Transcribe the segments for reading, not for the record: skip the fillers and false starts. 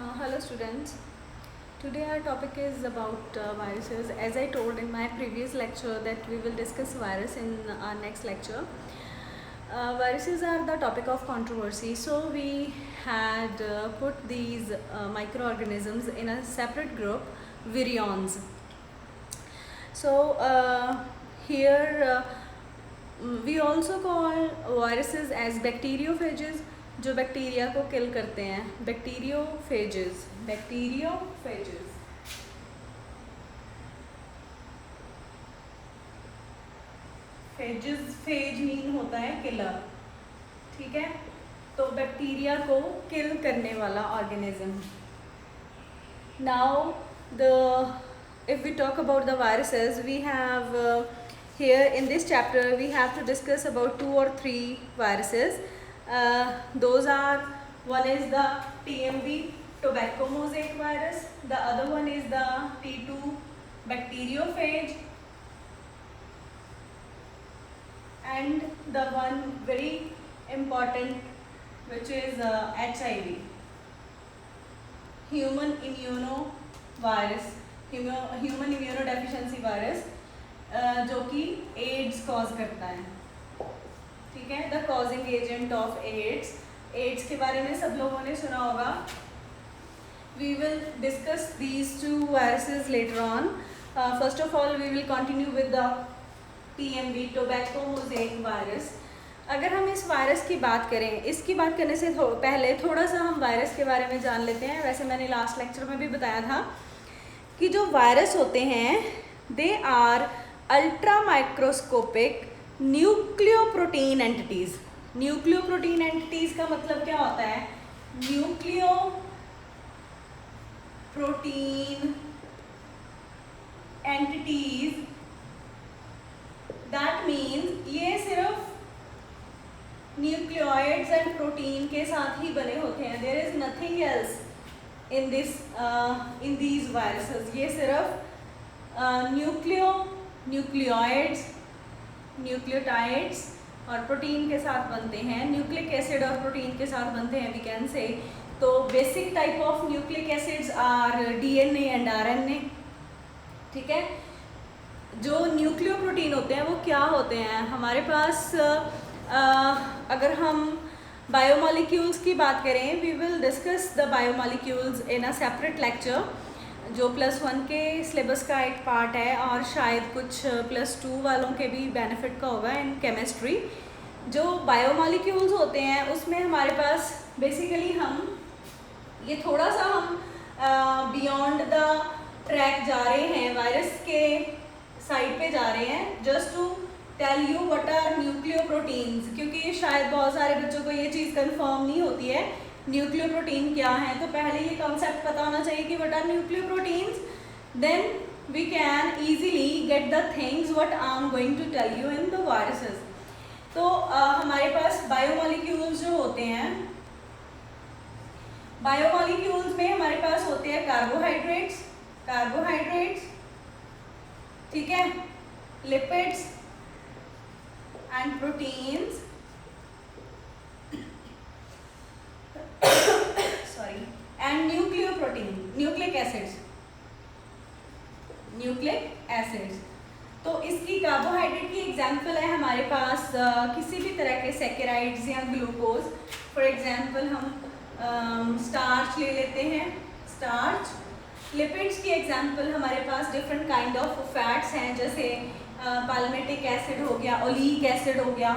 Hello students. Today our topic is about viruses. As I told in my previous lecture that we will discuss virus in our next lecture. Viruses are the topic of controversy. So we had put these microorganisms in a separate group, virions. So here we also call viruses as bacteriophages, जो bacteria को किल करते हैं. Bacteriophages. Phase mean होता है killer. ठीक है, तो bacteria को किल करने वाला organism. Now if we talk about the viruses, we have here in this chapter we have to discuss about 2 or 3 viruses. Those are, one is the TMV, tobacco mosaic virus. The other one is the T2 bacteriophage, and the one very important which is HIV, human immunovirus, human immunodeficiency virus, जो कि ads cause करता है. ठीक है, the causing agent of AIDS के बारे में सब लोगों ने सुना होगा. We will discuss these 2 viruses later on. First of all we will continue with the TMV, tobacco mosaic virus. अगर हम इस वायरस की बात करें, इसकी बात करने से पहले थोड़ा सा हम वायरस के बारे में जान लेते हैं. वैसे मैंने लास्ट लेक्चर में भी बताया था कि जो वायरस होते हैं they are ultra microscopic nucleoprotein entities. Nucleoprotein entities का मतलब क्या होता है? न्यूक्लियोप्रोटीन एंटिटीज़, दैट मीन्स ये सिर्फ न्यूक्लियोइड्स एंड प्रोटीन के साथ ही बने होते हैं. There is nothing else in these viruses. ये सिर्फ न्यूक्लियोइड्स, न्यूक्लियोटाइड्स और प्रोटीन के साथ बनते हैं. न्यूक्लिक एसिड और प्रोटीन के साथ बनते हैं, वी कैन से. तो basic type of nucleic acids are DNA and RNA. ठीक है, जो न्यूक्लियोप्रोटीन होते हैं वो क्या होते हैं हमारे पास? अगर हम बायोमॉलिक्यूल्स की बात करें, we will discuss the biomolecules in a separate lecture, जो +1 के सिलेबस का एक पार्ट है और शायद कुछ +2 वालों के भी बेनिफिट का होगा इन केमिस्ट्री. जो बायोमॉलिक्यूल्स होते हैं उसमें हमारे पास बेसिकली हम ये थोड़ा सा हम बियॉन्ड द ट्रैक जा रहे हैं, वायरस के साइड पे जा रहे हैं, just to tell you what are nucleoproteins. क्योंकि शायद बहुत सारे बच्चों को ये चीज़ कंफर्म नहीं होती है न्यूक्लियोप्रोटीन क्या है. तो पहले ये कॉन्सेप्ट पता होना चाहिए कि what are nucleoproteins. Then we can easily get the things what I am going to tell you in the viruses. तो हमारे पास बायोमॉलिक्यूल्स जो होते हैं, बायोमॉलिक्यूल्स में हमारे पास होते हैं कार्बोहाइड्रेट्स, ठीक है, lipids and proteins, sorry, and nucleic acids. तो इसकी कार्बोहाइड्रेट की एग्जांपल है हमारे पास किसी भी तरह के सैकेराइड्स या ग्लूकोज. फॉर एग्जांपल हम स्टार्च ले लेते हैं, स्टार्च. लिपिड्स की एग्जांपल हमारे पास डिफरेंट काइंड ऑफ फैट्स हैं, जैसे पाल्मेटिक एसिड हो गया, ओलिक एसिड हो गया.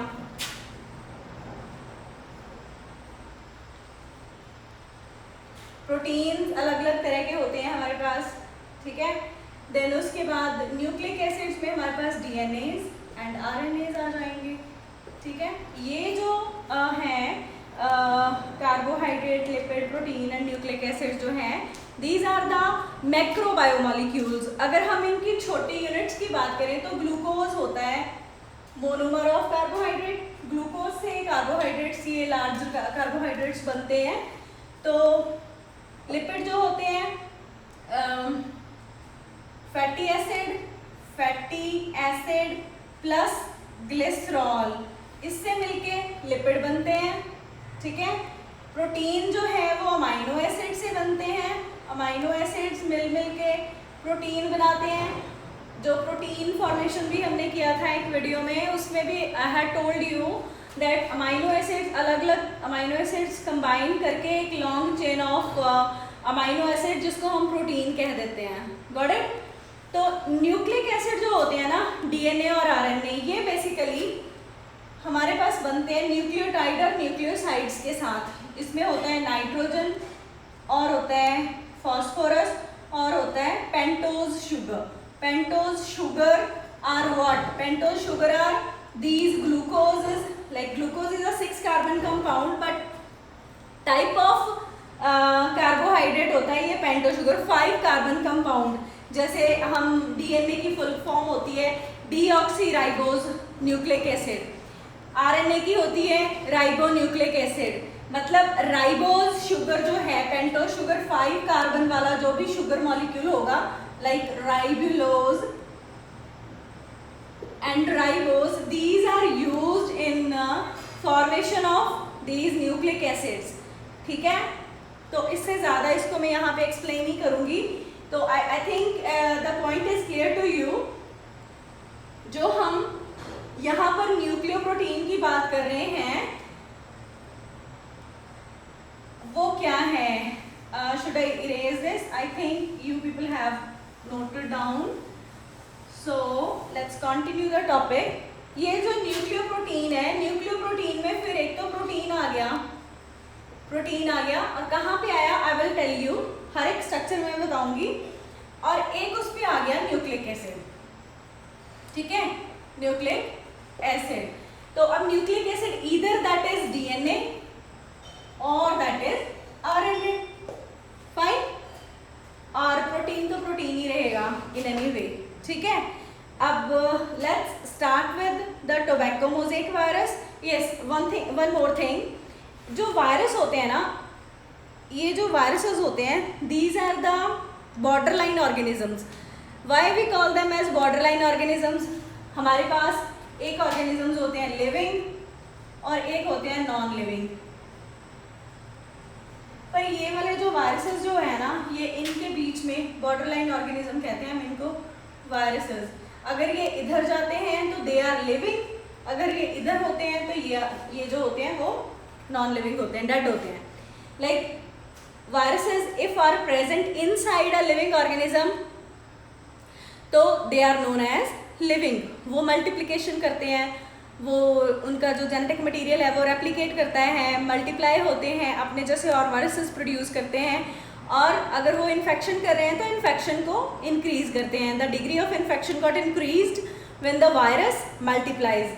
प्रोटीन्स अलग अलग तरह के होते हैं हमारे पास. ठीक है, देन उसके बाद न्यूक्लिक एसिड्स में हमारे पास DNAs एंड RNAs आ जाएंगे. ठीक है, ये जो हैं carbohydrate, lipid, protein and nucleic acid जो हैं, दीज आर द मैक्रोबायोमॉलिक्यूल्स. अगर हम इनकी छोटी यूनिट्स की बात करें तो ग्लूकोज होता है मोनोमर ऑफ कार्बोहाइड्रेट. ग्लूकोज से कार्बोहाइड्रेट्स, ये लार्ज कार्बोहाइड्रेट्स बनते हैं. तो लिपिड जो होते हैं फैटी एसिड प्लस ग्लिसरॉल, इससे मिलके लिपिड बनते हैं. ठीक है, प्रोटीन जो है वो अमाइनो एसिड से बनते हैं प्रोटीन बनाते हैं। जो प्रोटीन फॉर्मेशन भी हमने किया था एक वीडियो में, उसमें भी I had told you that amino acids, अलग अलग अमाइनो एसिड्स कंबाइन करके एक long chain of amino acid जिसको हम प्रोटीन कह देते हैं। Got it? तो न्यूक्लिक एसिड जो होते हैं ना, डीएनए और आरएनए, ये बेसिकली हमारे पास बनते हैं न्यूक्लियोटाइड और न्यूक्लियोसाइड्स के साथ। इसमें होता है नाइट्रोजन और होता है फॉस्फोरस और होता है pentose sugar. Pentose sugar are what? Pentose sugar are these glucoses, like glucose is a 6 carbon compound but type of carbohydrate होता है ये पेंटोज शुगर 5 कार्बन कंपाउंड। जैसे हम डीएनए की फुल फॉर्म होती है डीऑक्सीराइबोज न्यूक्लिक एसिड, आरएनए की होती है राइबो न्यूक्लिक एसिड। मतलब राइबोज शुगर जो है, पेंटोज शुगर 5 कार्बन वाला जो भी शुगर मॉलिक्यूल होगा, like ribulose and ribose, these are used in formation of these nucleic acids। ठीक है, तो इससे ज़्यादा इसको मैं यहाँ पे एक्सप्लेन नहीं करूँगी। तो I think the point is clear to you. जो हम यहाँ पर न्यूक्लियोप्रोटीन की बात कर रहे हैं वो क्या है? Should I erase this? I think you people have noted down. So let's continue the topic. ये जो न्यूक्लियोप्रोटीन है, न्यूक्लियोप्रोटीन में फिर एक तो प्रोटीन आ गया और कहाँ पे आया आई विल टेल यू, हर एक स्ट्रक्चर में बताऊंगी। और एक उस पे आ गया न्यूक्लिक एसिड। ठीक है, न्यूक्लिक एसिड। तो अब nucleic acid either that is DNA और दैट इज आरएनए। फाइन। और प्रोटीन तो प्रोटीन ही रहेगा इन एनी वे। ठीक है, अब let's start with the tobacco mosaic virus. Yes, one more thing, जो वायरस होते हैं ना, ये जो वायरसेस होते हैं, these are the borderline organisms. Why we call them as borderline organisms? हमारे पास एक ऑर्गेनिजम्स होते हैं लिविंग और एक होते हैं नॉन लिविंग। पर ये वाले जो वायरसेस जो है ना, ये इनके बीच में बॉर्डरलाइन ऑर्गेनिज्म कहते हैं हम इनको, वायरसेस। अगर ये इधर जाते हैं तो दे आर लिविंग, अगर ये इधर होते हैं तो ये जो होते हैं वो नॉन लिविंग होते हैं, डेड होते हैं। Like viruses if are present inside a living organism तो they are known as living. वो मल्टीप्लिकेशन करते हैं, वो उनका जो जेनेटिक मटेरियल है वो रेप्लिकेट करता है, मल्टीप्लाई होते हैं, अपने जैसे और वायरसेस प्रोड्यूस करते हैं। और अगर वो इन्फेक्शन कर रहे हैं तो इन्फेक्शन को इंक्रीज करते हैं। The degree of infection got increased when the virus multiplies.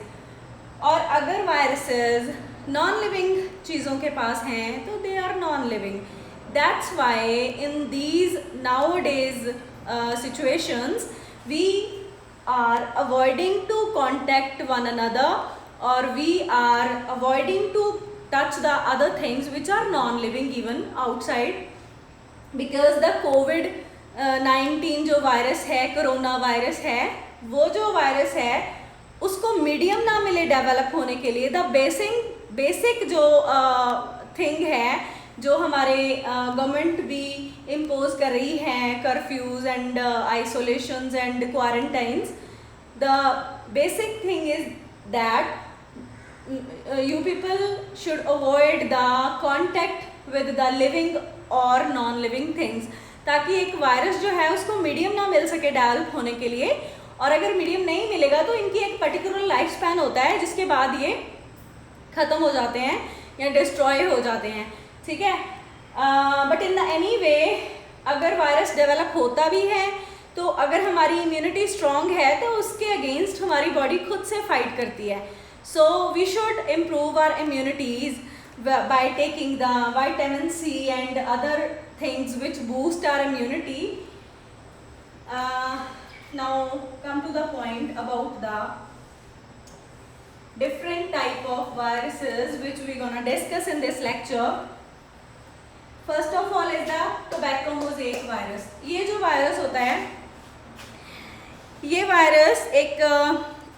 और अगर वायरसेस नॉन लिविंग चीज़ों के पास हैं तो they are non living. That's why in these nowadays situations we are avoiding to contact one another or we are avoiding to touch the other things which are non-living even outside, because the COVID-19 जो virus है, corona virus है, वो जो virus है उसको medium ना मिले develop होने के लिए। द बेसिक जो थिंग है जो हमारे गवर्नमेंट भी इम्पोज कर रही है, curfews and isolations and quarantines, the basic thing is that you people should avoid the contact with the living और नॉन लिविंग थिंग्स, ताकि एक वायरस जो है उसको मीडियम ना मिल सके डेवलप होने के लिए। और अगर मीडियम नहीं मिलेगा तो इनकी एक पर्टिकुलर लाइफ स्पैन होता है जिसके बाद ये ख़त्म हो जाते हैं या डिस्ट्रॉय हो जाते हैं। ठीक है, but in the any way अगर वायरस डेवलप होता भी है तो अगर हमारी इम्यूनिटी स्ट्रॉन्ग है तो उसके अगेंस्ट हमारी बॉडी खुद से फाइट करती है। So we should improve our immunities by taking the vitamin C and other things which boost our immunity. Now come to the point about the different type of viruses which we're gonna discuss in this lecture. First of all is the tobacco mosaic virus. ये जो virus होता है, ये virus एक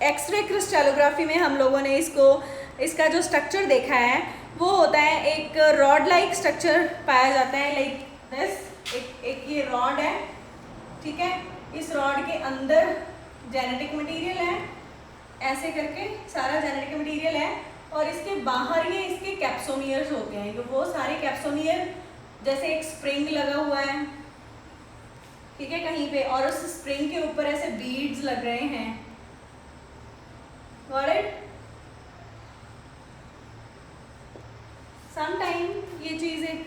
x ray crystallography में हम लोगों ने इसका जो स्ट्रक्चर देखा है वो होता है, एक रॉड लाइक स्ट्रक्चर पाया जाता है, लाइक दिस। एक ये रॉड है, ठीक है। इस रॉड के अंदर जेनेटिक मटेरियल है, ऐसे करके सारा जेनेटिक मटेरियल है, और इसके बाहर ये इसके कैप्सोमियर्स होते हैं। तो वो सारे कैप्सोमियर जैसे एक स्प्रिंग लगा हुआ है, ठीक है, कहीं पे, और उस स्प्रिंग के ऊपर ऐसे बीड्स लग रहे हैं। Got it? समटाइम ये चीज़ एक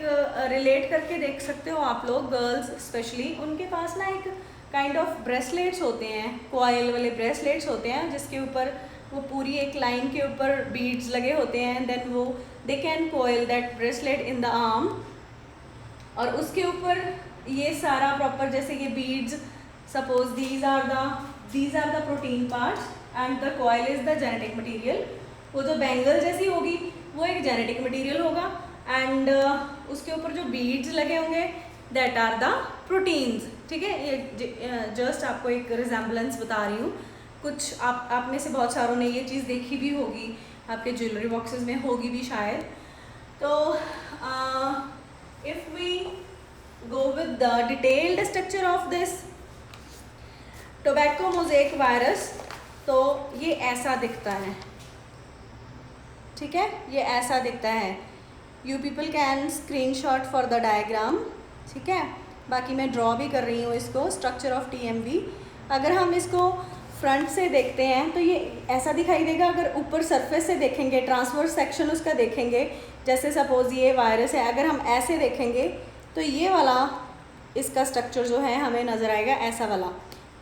रिलेट करके देख सकते हो आप लोग, गर्ल्स स्पेशली, उनके पास ना एक काइंड ऑफ ब्रेसलेट्स होते हैं, कॉयल वाले ब्रेसलेट्स होते हैं, जिसके ऊपर वो पूरी एक लाइन के ऊपर बीड्स लगे होते हैं, एंड देन वो they can coil that bracelet in the arm, और उसके ऊपर ये सारा प्रॉपर, जैसे ये beads, suppose these are the protein parts and the coil is the genetic material. वो जो बैंगल जैसी होगी वो एक जेनेटिक मटेरियल होगा, एंड उसके ऊपर जो बीड्स लगे होंगे दैट आर द प्रोटीन्स, ठीक है। ये जस्ट आपको एक रिजेम्बलेंस बता रही हूँ। कुछ आप में से बहुत सारों ने ये चीज़ देखी भी होगी, आपके ज्वेलरी बॉक्सेस में होगी भी शायद। तो if we go with the detailed structure of this tobacco mosaic virus, तो ये ऐसा दिखता है, ठीक है, ये ऐसा दिखता है। You people can screenshot for the diagram, ठीक है। बाकी मैं ड्रॉ भी कर रही हूँ इसको, स्ट्रक्चर ऑफ TMV। अगर हम इसको फ्रंट से देखते हैं तो ये ऐसा दिखाई देगा। अगर ऊपर सरफेस से देखेंगे, ट्रांसवर्स सेक्शन उसका देखेंगे, जैसे सपोज ये वायरस है, अगर हम ऐसे देखेंगे तो ये वाला इसका स्ट्रक्चर जो है हमें नज़र आएगा, ऐसा वाला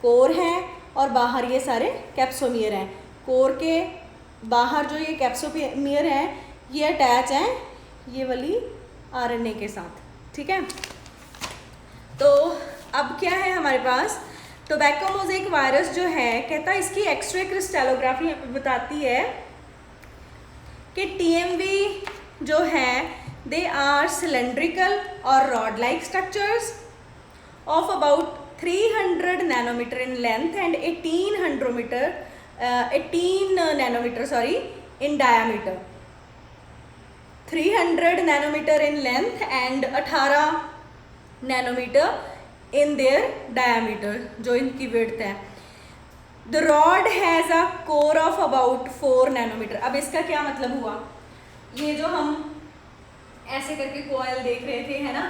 कोर है, और बाहर ये सारे कैप्सोमियर हैं। कोर के बाहर जो ये कैप्सोमियर हैं ये अटैच हैं ये वाली RNA के साथ, ठीक है। तो अब क्या है हमारे पास, टोबैको मोज़ेक वायरस जो है, कहता है इसकी एक्सरे क्रिस्टलोग्राफी बताती है कि TMV जो है they are cylindrical or rod-like structures of about 300 nanometer in length and 18 nanometer in diameter. 300 nanometer in length and 18 nanometer in their diameter, जो इनकी width है। The rod has a core of about 4 nanometer। अब इसका क्या मतलब हुआ, ये जो हम ऐसे करके कॉयल देख रहे थे, है ना,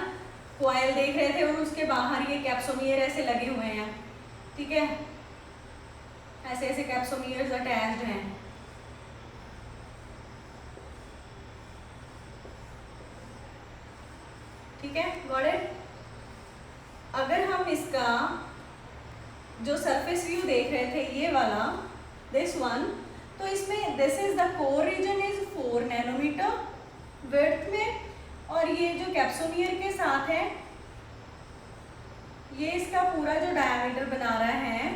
कॉयल देख रहे थे, और उसके बाहर ये कैप्सोमियर ऐसे लगे हुए हैं, ठीक है, ऐसे ऐसे कैप्सोमियर्स अटैच्ड हैं। ठीक है, गॉट इट। अगर हम इसका जो सरफेस व्यू देख रहे थे, ये वाला, दिस वन, तो इसमें this is the core region is 4 nanometre width में, और ये जो कैप्सोमियर के साथ है ये इसका पूरा जो डायमीटर बना रहा है,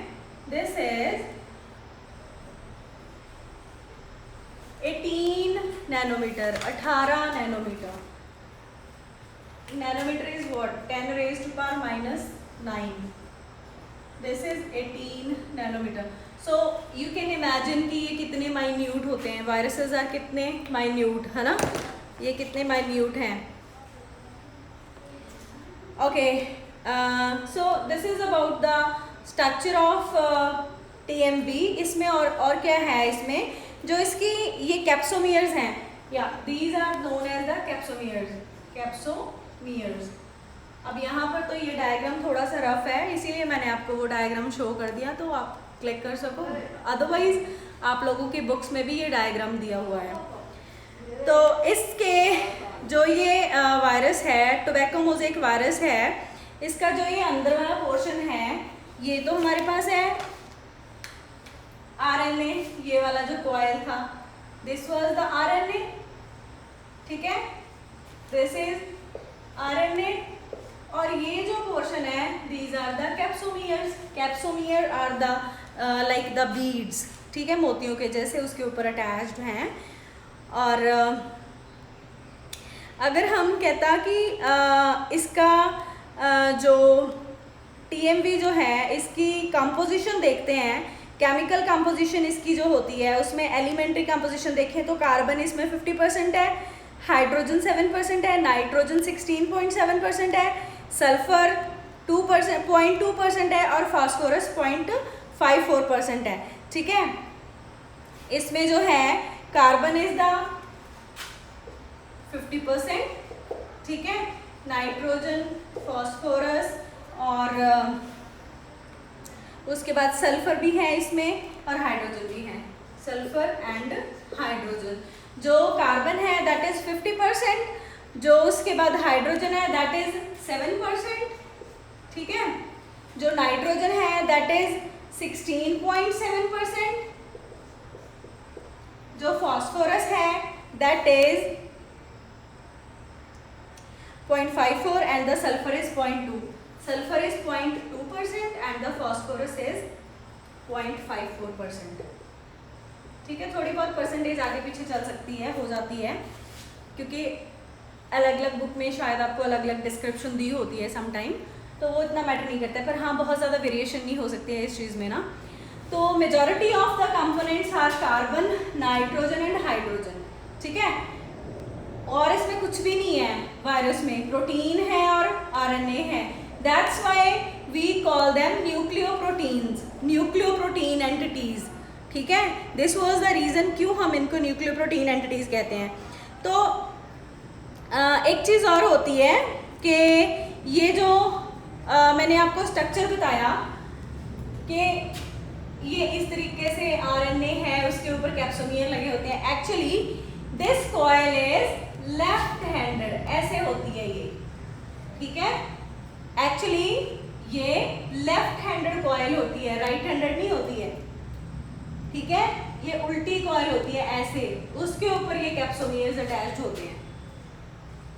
this is 18 nanometre, 18 nanometre. Nanometre is what, 10 raised to power minus 9। This is 18 nanometre. So you can imagine कि ये कितने माइन्यूट होते हैं, वायरसेस आर कितने माइन्यूट, है ना, ये कितने माइन्यूट हैं। Okay, so this is about the structure of TMV। इसमें और क्या है, इसमें जो इसकी ये कैप्सोमियर्स हैं, या these are known as the capsomeres. अब यहाँ पर तो ये डायग्राम थोड़ा सा रफ है, इसीलिए मैंने आपको वो डायग्राम शो कर दिया तो आप क्लिक कर सको, अदरवाइज आप लोगों की बुक्स में भी ये डायग्राम दिया हुआ है। तो इसके जो ये वायरस है, टोबैको मोज़ेक वायरस है, इसका जो ये अंदर वाला पोर्शन है, ये तो हमारे पास है RNA, ये वाला जो कॉयल था, दिस वाज द RNA, ठीक है, दिस इज RNA, और ये जो पोर्शन है, these are the capsomeres. Capsomere are the like the beads, ठीक है, मोतियों के जैसे उसके ऊपर अटैच्ड हैं। और अगर हम कहता कि इसका जो TMV जो है, इसकी कंपोजिशन देखते हैं, केमिकल कंपोजिशन इसकी जो होती है, उसमें एलिमेंट्री कंपोजिशन देखें तो कार्बन इसमें 50% है, हाइड्रोजन 7% है, नाइट्रोजन 16.7% है, सल्फर 2%, 0.2% है और फास्फोरस 0.54% है। ठीक है, इसमें जो है कार्बन इज द 50%, ठीक है, नाइट्रोजन, फास्फोरस और उसके बाद सल्फर भी है इसमें और हाइड्रोजन भी है, सल्फर एंड हाइड्रोजन। जो कार्बन है दैट इज 50%, जो उसके बाद हाइड्रोजन है दैट इज 7%, ठीक है, जो नाइट्रोजन है दैट इज 16.7%, जो फास्फोरस है that is 0.54 and the sulfur is 0.2. Sulfur is 0.2% and the phosphorus is 0.54%. ठीक है, थोड़ी बहुत परसेंटेज आगे पीछे चल सकती है, हो जाती है, क्योंकि अलग अलग बुक में शायद आपको अलग अलग डिस्क्रिप्शन दी होती है सम टाइम, तो वो इतना मैटर नहीं करता है, पर हाँ बहुत ज़्यादा वेरिएशन नहीं हो सकती है इस चीज़ में ना। तो majority of the components are carbon, nitrogen and hydrogen, ठीक है, और इसमें कुछ भी नहीं है वायरस में, प्रोटीन है और आरएनए है, that's why we call them nucleoproteins, nucleoprotein entities, ठीक है, दिस वाज द रीज़न क्यों हम इनको न्यूक्लियोप्रोटीन एंटिटीज कहते हैं। तो एक चीज़ और होती है कि ये जो मैंने आपको स्ट्रक्चर बताया कि ये इस तरीके से आरएनए है, उसके ऊपर कैप्सोमियर लगे होते हैं, actually this coil is left handed, ऐसे होती है ये, ठीक है, एक्चुअली ये लेफ्ट हैंडेड कॉइल होती है, राइट हैंडेड नहीं होती है, ठीक है, ये उल्टी कॉइल होती है ऐसे, उसके ऊपर ये कैप्सोमियर्स अटैच्ड होते हैं।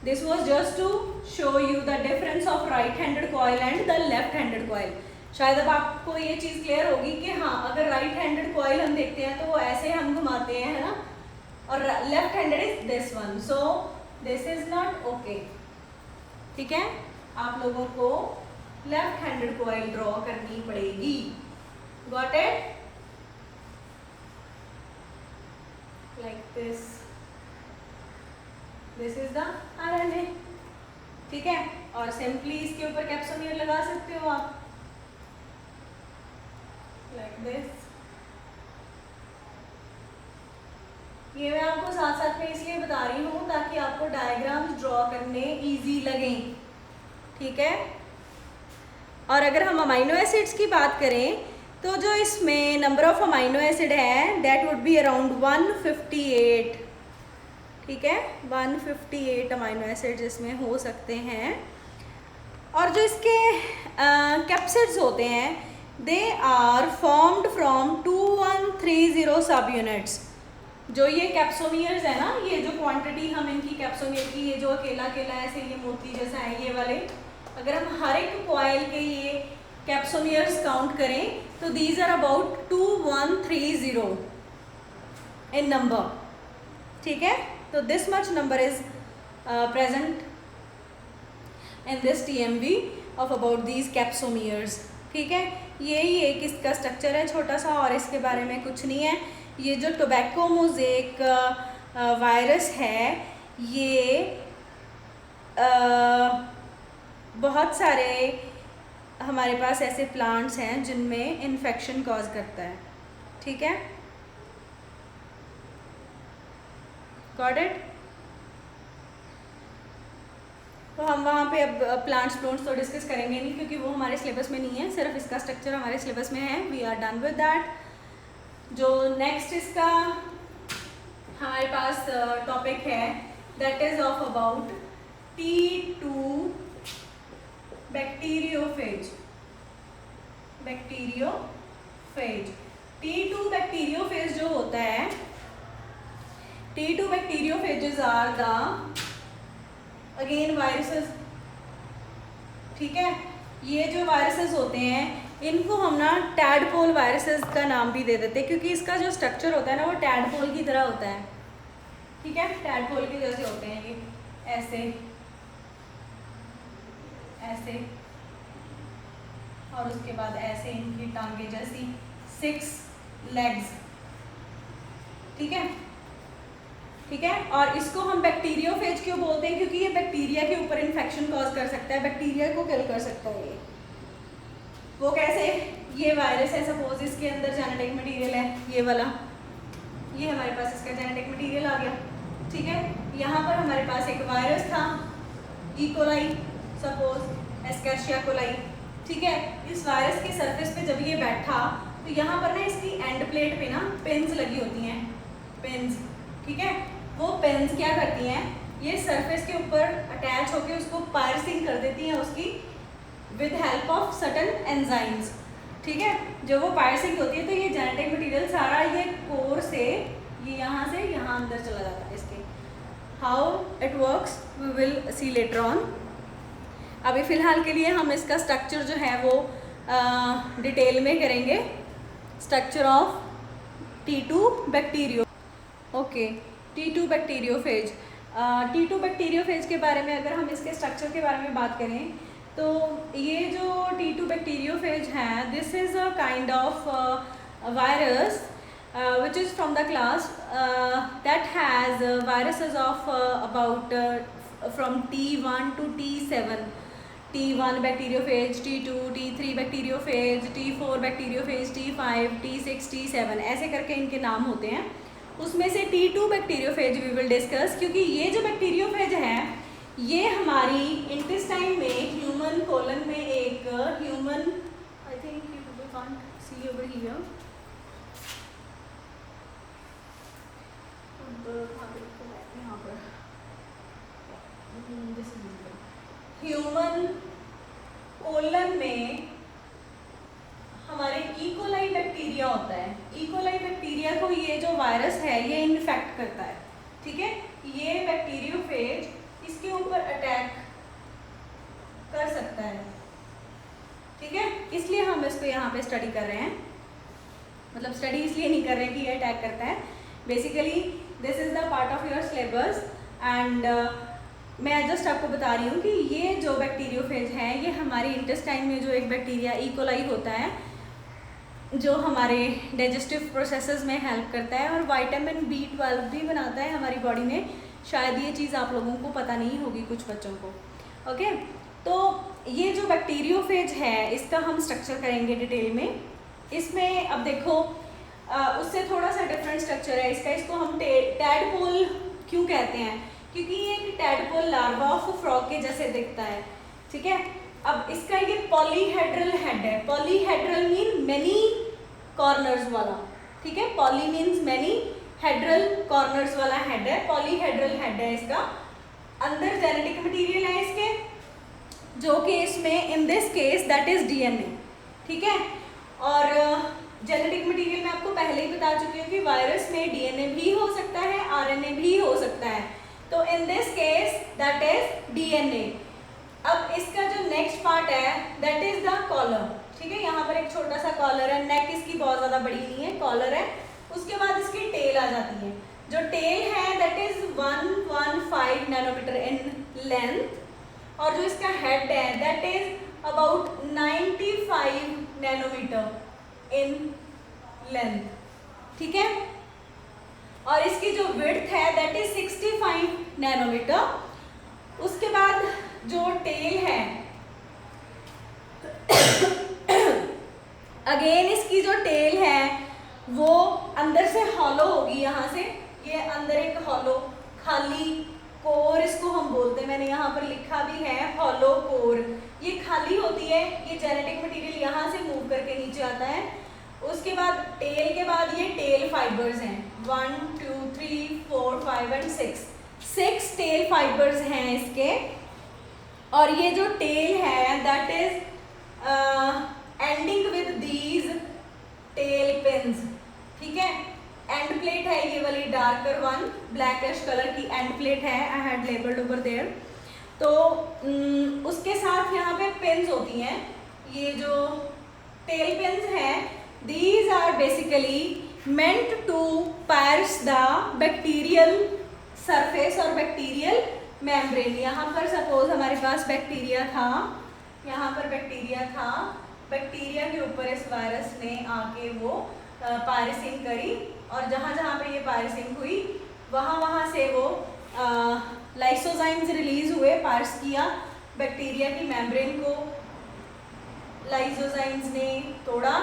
This was just to show you the difference of right handed coil and the left handed coil. शायद अब आपको ये चीज़ क्लियर होगी कि हाँ, अगर राइट हैंडेड कॉइल हम देखते हैं तो वो ऐसे हम घुमाते हैं, है ना, और left handed is this one, so this is not okay, ठीक है, आप लोगों को लेफ्ट हैंडेड कॉइल ड्रॉ करनी पड़ेगी, got it, like this, this is the RNA, ठीक है, और सिंपली इसके ऊपर कैप्सोमियर लगा सकते हो आप, लाइक दिस। ये मैं आपको साथ साथ में इसलिए बता रही हूँ ताकि आपको डायग्राम्स ड्रॉ करने इजी लगें, ठीक है। और अगर हम अमाइनो एसिड्स की बात करें तो जो इसमें नंबर ऑफ अमाइनो एसिड है दैट वुड बी अराउंड 158, ठीक है, 158 अमाइनो एसिड्स इसमें हो सकते हैं। और जो इसके कैप्सिड्स होते हैं दे आर फॉर्म्ड फ्रॉम 2130 सब यूनिट्स। जो ये कैप्सोमियर्स है ना, ये जो क्वांटिटी हम इनकी कैप्सोमियर की, ये जो अकेला अकेला ऐसे ये मोती जैसा है ये वाले, अगर हम हर एक कॉइल के ये कैप्सोमियर्स काउंट करें तो these are about 2130 in number, ठीक है। तो this much number is present in this TMV of about these capsomeres, ठीक है। यही एक इसका स्ट्रक्चर है छोटा सा, और इसके बारे में कुछ नहीं है। ये जो टोबैको मोज़ेक वायरस है ये बहुत सारे हमारे पास ऐसे प्लांट्स हैं जिनमें इन्फेक्शन कॉज करता है, ठीक है, गॉट इट। तो हम वहाँ पे अब प्लांट्स तो डिस्कस करेंगे नहीं क्योंकि वो हमारे सिलेबस में नहीं है, सिर्फ इसका स्ट्रक्चर हमारे सिलेबस में है, we are done with that. जो नेक्स्ट इसका हमारे पास टॉपिक है that is of about T2 bacteriophage, bacteriophage. T2 bacteriophage जो होता है, T2 bacteriophages are the again viruses, ठीक है। ये जो वायरसेस होते हैं इनको हम ना टैडपोल वायरसेस का नाम भी दे देते हैं क्योंकि इसका जो स्ट्रक्चर होता है ना वो टैडपोल की तरह होता है, ठीक है, टैडपोल के जैसे होते हैं ये, ऐसे ऐसे, और उसके बाद ऐसे इनकी टांगे जैसी 6 लेग्स, ठीक है, ठीक है। और इसको हम बैक्टीरियोफेज क्यों बोलते हैं, क्योंकि ये बैक्टीरिया के ऊपर इन्फेक्शन कॉज कर सकता है, बैक्टीरिया को किल कर सकता है ये, वो कैसे, ये वायरस है सपोज, इसके अंदर जेनेटिक मटेरियल है ये वाला, ये हमारे पास इसका जेनेटिक मटेरियल आ गया, ठीक है। यहाँ पर हमारे पास एक वायरस था ई कोलाई सपोज, एस्केरिया कोलाई, ठीक है। इस वायरस के सरफेस पे जब ये बैठा तो यहाँ पर ना इसकी एंड प्लेट पे ना पेन्स लगी होती हैं, पेन्स, ठीक है। वो पेन्स क्या करती हैं, ये सरफेस के ऊपर अटैच होकर उसको पायरसिंग कर देती हैं उसकी with help of certain enzymes, ठीक है। जब वो पायरसिंग होती है तो ये जेनेटिक मटेरियल सारा ये कोर से ये यहाँ से यहाँ अंदर चला जाता है इसके। How it works we will see later on. अभी फ़िलहाल के लिए हम इसका स्ट्रक्चर जो है वो डिटेल में करेंगे। Structure of T2 bacterio, okay, T2 bacteriophage. T2 bacteriophage के बारे में अगर हम इसके स्ट्रक्चर के बारे में बात करें तो ये जो T2 बैक्टीरियोफेज है, this is a kind of virus which is from the class that has viruses of about from T1 to T7, T1 bacteriophage, T2, T3 bacteriophage, T4 bacteriophage, T5, T6, T7 ऐसे करके इनके नाम होते हैं। उसमें से T2 bacteriophage we will discuss, क्योंकि ये जो बैक्टीरियोफेज है ये हमारी इंटेस्टाइन में ह्यूमन कोलन में एक human, I think you can't see over here, यहाँ पर ह्यूमन कोलन में हमारे इकोलाई बैक्टीरिया होता है। इकोलाई बैक्टीरिया को ये जो वायरस है ये इन्फेक्ट करता है, ठीक है। ये बैक्टीरियोफेज इसके ऊपर अटैक कर सकता है, ठीक है। इसलिए हम इसको यहाँ पे स्टडी कर रहे हैं, मतलब स्टडी इसलिए नहीं कर रहे कि ये अटैक करता है। Basically this is the part of your syllabus and मैं जस्ट आपको बता रही हूँ कि ये जो बैक्टीरियोफेज है ये हमारे इंटेस्टाइन में जो एक बैक्टीरिया इकोलाई होता है जो हमारे डाइजेस्टिव प्रोसेसेस में हेल्प करता है और विटामिन B12 भी बनाता है हमारी बॉडी में। शायद ये चीज़ आप लोगों को पता नहीं होगी कुछ बच्चों को, ओके। तो ये जो बैक्टीरियोफेज है इसका हम स्ट्रक्चर करेंगे डिटेल में। इसमें अब देखो उससे थोड़ा सा डिफरेंट स्ट्रक्चर है इसका। इसको हम टैडपोल क्यों कहते हैं, क्योंकि ये एक टैडपोल लार्वा ऑफ फ्रॉग के जैसे दिखता है, ठीक है। अब इसका ये पॉलीहेड्रल हेड है। पॉलीहेड्रल मीन मेनी कॉर्नर्स वाला, ठीक है। पॉली मीन्स मेनी, हेड्रल कॉर्नर्स वाला हेड है, पॉलीहेड्रल हेड है इसका। अंदर जेनेटिक मटेरियल है इसके जो कि इसमें in this case that is DNA, ठीक है। और जेनेटिक मटेरियल मैं आपको पहले ही बता चुकी हूँ कि वायरस में DNA भी हो सकता है, RNA भी हो सकता है। तो in this case that is DNA। अब इसका जो नेक्स्ट पार्ट है दैट इज द कॉलर, ठीक है। यहाँ पर एक छोटा सा कॉलर है, नेक इसकी बहुत ज़्यादा बड़ी नहीं है, कॉलर है। उसके बाद इसकी टेल आ जाती है। जो टेल है that is 115 nanometre in length और जो इसका हेड है that is about 95 nanometre in length, ठीक है। और इसकी जो विड्थ है दैट इज 65 नैनोमीटर। उसके बाद जो टेल है अगेन इसकी जो टेल है वो अंदर से हॉलो होगी। यहाँ से ये अंदर एक हॉलो खाली कोर इसको हम बोलते हैं, मैंने यहाँ पर लिखा भी है हॉलो कोर। ये खाली होती है, ये जेनेटिक मटेरियल यहाँ से मूव करके नीचे आता है। उसके बाद टेल के बाद ये टेल फाइबर्स हैं 1 2 3 4 5 एंड 6 टेल फाइबर्स हैं इसके। और ये जो टेल है that is ending with these tail pins, ठीक है। एंड प्लेट है ये वाली डार्कर वन, ब्लैकिश कलर की एंड प्लेट है, I had labelled over there. तो उसके साथ यहाँ पे पिन्स होती हैं। ये जो टेल पिन्स हैं these are basically meant to pierce the bacterial surface और bacterial membrane। यहाँ पर सपोज हमारे पास बैक्टीरिया था, यहाँ पर बैक्टीरिया था, बैक्टीरिया के ऊपर इस वायरस ने आके वो पायरसिंग करी और जहाँ जहाँ पे ये पायरसिंग हुई वहाँ से वो लाइसोजाइम्स रिलीज हुए, पार्स किया बैक्टीरिया की मेम्ब्रेन को, लाइसोजाइम्स ने तोड़ा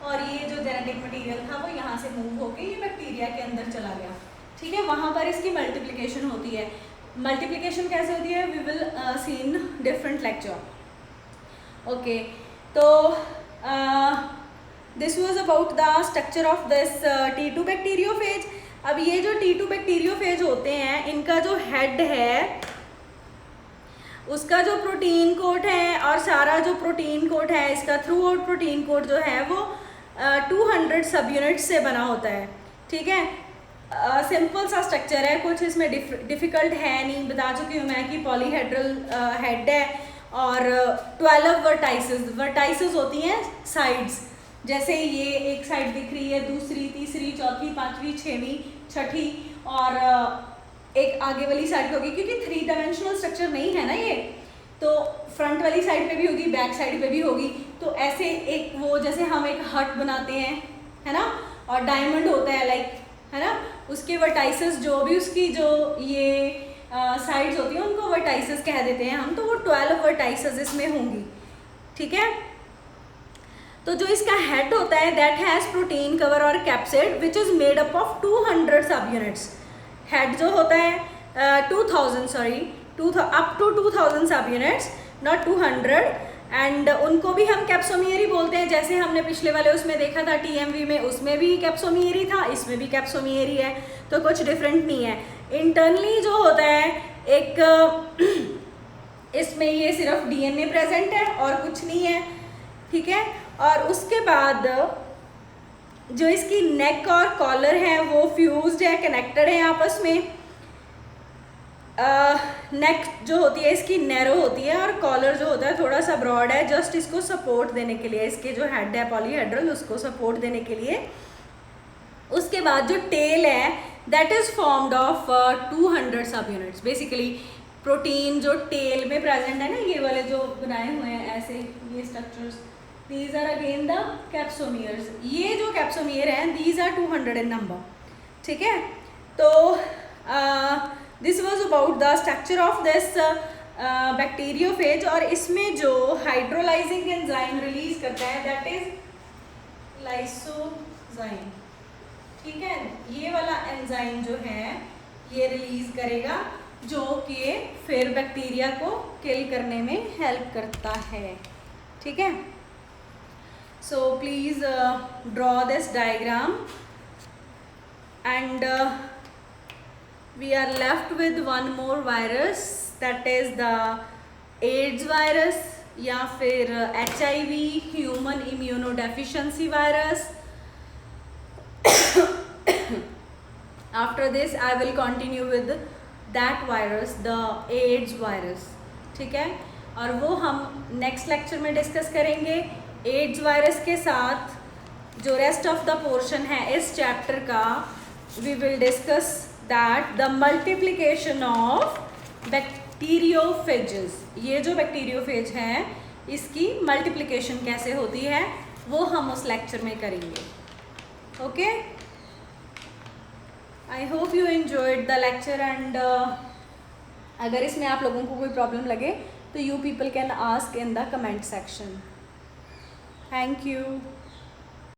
और ये जो जेनेटिक मटेरियल था वो यहाँ से मूव होके ये बैक्टीरिया के अंदर चला गया, ठीक है। वहाँ पर इसकी मल्टीप्लिकेशन होती है। मल्टीप्लिकेशन कैसे होती है we will see in different lecture, okay. तो this was about the structure of this T2 bacteriophage. अब ये जो T2 बैक्टीरियोफेज होते हैं इनका जो हेड है उसका जो प्रोटीन कोट है और सारा जो प्रोटीन कोट है इसका थ्रू आउट प्रोटीन कोट जो है वो 200 सब यूनिट्स से बना होता है, ठीक है। सिंपल सा स्ट्रक्चर है, कुछ इसमें डिफ़िकल्ट है नहीं। बता चुकी हूँ मैं कि पॉलीहेड्रल हेड है और 12 वर्टाइसेस होती हैं साइड्स। जैसे ये एक साइड दिख रही है, दूसरी, तीसरी, चौथी, पांचवी, छठवीं, छठी और एक आगे वाली साइड होगी, क्योंकि 3 डायमेंशनल स्ट्रक्चर नहीं है ना ये, तो फ्रंट वाली साइड पे भी होगी, बैक साइड पे भी होगी। तो ऐसे एक वो जैसे हम एक हट बनाते हैं, है ना, और डायमंड होता है लाइक, है ना, उसके वर्टाइसेस जो भी उसकी जो ये साइड्स होती हैं उनको वर्टाइसेस कह देते हैं हम। तो वो 12 वर्टाइसेस इसमें होंगी, ठीक है। तो जो इसका हेड होता है दैट हैज़ प्रोटीन कवर और capsid which is made up of 200 सब यूनिट्स। हेड जो होता है 2000 अप टू 2000 सब यूनिट्स, नॉट 200, एंड उनको भी हम कैप्सोमियर ही बोलते हैं। जैसे हमने पिछले वाले उसमें देखा था TMV में, उसमें भी कैप्सोमियर ही था, इसमें भी कैप्सोमियर ही है, तो कुछ डिफरेंट नहीं है। इंटरनली जो होता है एक इसमें ये सिर्फ DNA प्रेजेंट है और कुछ नहीं है, ठीक है। और उसके बाद जो इसकी नेक और कॉलर है वो फ्यूज्ड है, कनेक्टेड है आपस में। नेक जो होती है इसकी नैरो होती है और कॉलर जो होता है थोड़ा सा ब्रॉड है, जस्ट इसको सपोर्ट देने के लिए, इसके जो हेड है पॉलीहेड्रल उसको सपोर्ट देने के लिए। उसके बाद जो टेल है दैट इज़ फॉर्म्ड ऑफ 200 सब यूनिट्स। बेसिकली प्रोटीन जो टेल में प्रेजेंट है ना, ये वाले जो बनाए हुए हैं ऐसे ये structures, these are again the capsomeres. ये जो कैप्सोमियर हैं these are 200 in number, ठीक है। तो this was about the structure of this bacteriophage. और इसमें जो हाइड्रोलाइजिंग एंजाइम रिलीज करता है दैट इज लाइसोजाइम, ठीक है। ये वाला एंजाइम जो है ये रिलीज करेगा जो कि फिर बैक्टीरिया को किल करने में हेल्प करता है, ठीक है। So please draw this diagram, and we are left with one more virus, that is the AIDS virus या फिर HIV human immunodeficiency virus. After this I will continue with that virus, the AIDS virus, ठीक है। और वो हम next lecture में discuss करेंगे। AIDS virus के साथ जो रेस्ट ऑफ द पोर्शन है इस चैप्टर का, we will discuss that the multiplication of bacteriophages. ये जो बैक्टीरियोफेज है इसकी मल्टीप्लिकेशन कैसे होती है वो हम उस लेक्चर में करेंगे, okay. I hope you enjoyed the lecture, and अगर इसमें आप लोगों को कोई प्रॉब्लम लगे तो you people can ask in the comment section. Thank you.